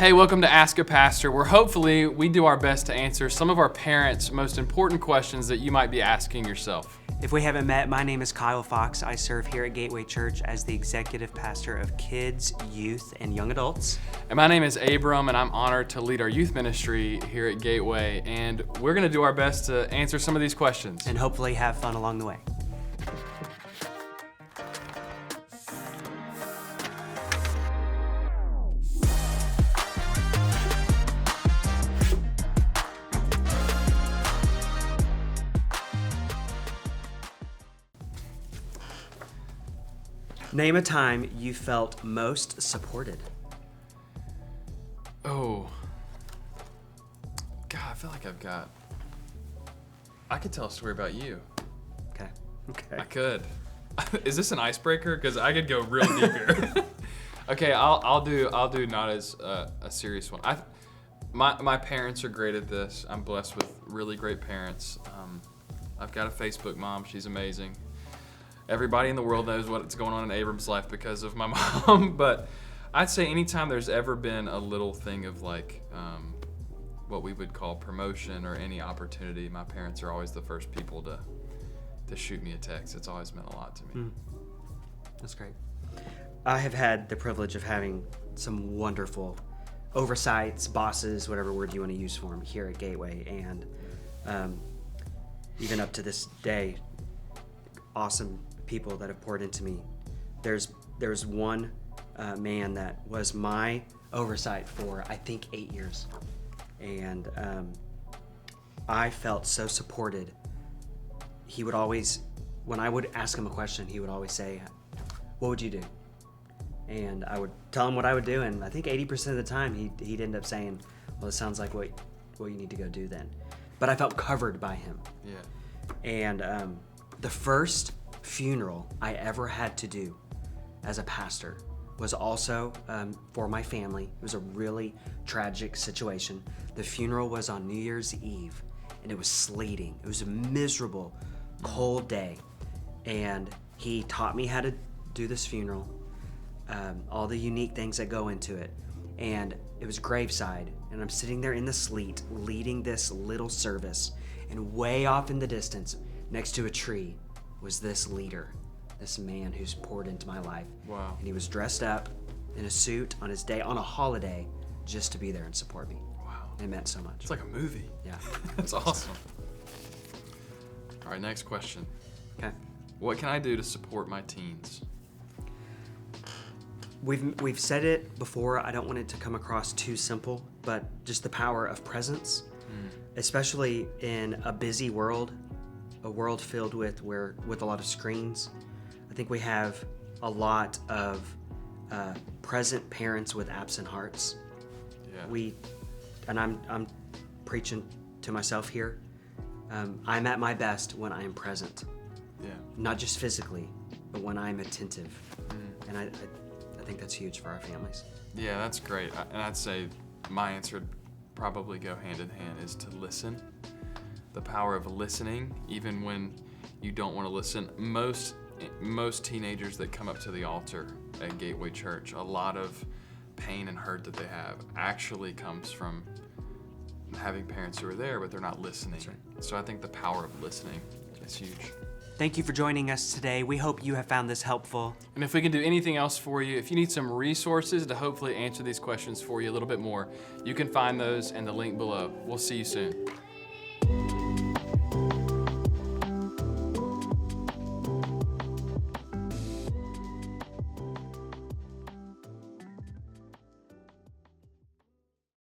Hey, welcome to Ask a Pastor, where hopefully we do our best to answer some of our parents' most important questions that you might be asking yourself. If we haven't met, my name is Kyle Fox. I serve here at Gateway Church as the executive pastor of kids, youth, and young adults. And my name is Abram, and I'm honored to lead our youth ministry here at Gateway. And we're going to do our best to answer some of these questions. And hopefully have fun along the way. Name a time you felt most supported. Oh. God, I feel like I could tell a story about you. Okay. I could. Is this an icebreaker? Because I could go real deep here. Okay, I'll do not as a serious one. My parents are great at this. I'm blessed with really great parents. I've got a Facebook mom. She's amazing. Everybody in the world knows what's going on in Abram's life because of my mom. But I'd say anytime there's ever been a little thing of like what we would call promotion or any opportunity, my parents are always the first people to shoot me a text. It's always meant a lot to me. That's great. I have had the privilege of having some wonderful oversights, bosses, whatever word you want to use for them here at Gateway. And even up to this day, awesome people that have poured into me. There's one man that was my oversight for I think 8 years, and I felt so supported. He would always, when I would ask him a question, he would always say, "What would you do?" And I would tell him what I would do, and I think 80% of the time he'd end up saying, "Well, it sounds like what you need to go do then." But I felt covered by him. Yeah. And the first funeral I ever had to do as a pastor was also for my family. It was a really tragic situation. The funeral was on New Year's Eve, and it was sleeting. It was a miserable, cold day. And he taught me how to do this funeral, all the unique things that go into it. And it was graveside, and I'm sitting there in the sleet leading this little service, and way off in the distance, next to a tree, was this leader, this man who's poured into my life. Wow. And he was dressed up in a suit on his day, on a holiday, just to be there and support me. Wow. It meant so much. It's like a movie. Yeah. That's awesome. All right, next question. Okay. What can I do to support my teens? We've said it before. I don't want it to come across too simple, but just the power of presence, especially in a busy world, a world filled with a lot of screens. I think we have a lot of present parents with absent hearts. Yeah. I'm preaching to myself here. I'm at my best when I am present. Yeah. Not just physically, but when I'm attentive. And I think that's huge for our families. Yeah, that's great. And I'd say my answer would probably go hand in hand is to listen. The power of listening, even when you don't want to listen. Most teenagers that come up to the altar at Gateway Church, a lot of pain and hurt that they have actually comes from having parents who are there, but they're not listening. That's right. So I think the power of listening is huge. Thank you for joining us today. We hope you have found this helpful. And if we can do anything else for you, if you need some resources to hopefully answer these questions for you a little bit more, you can find those in the link below. We'll see you soon.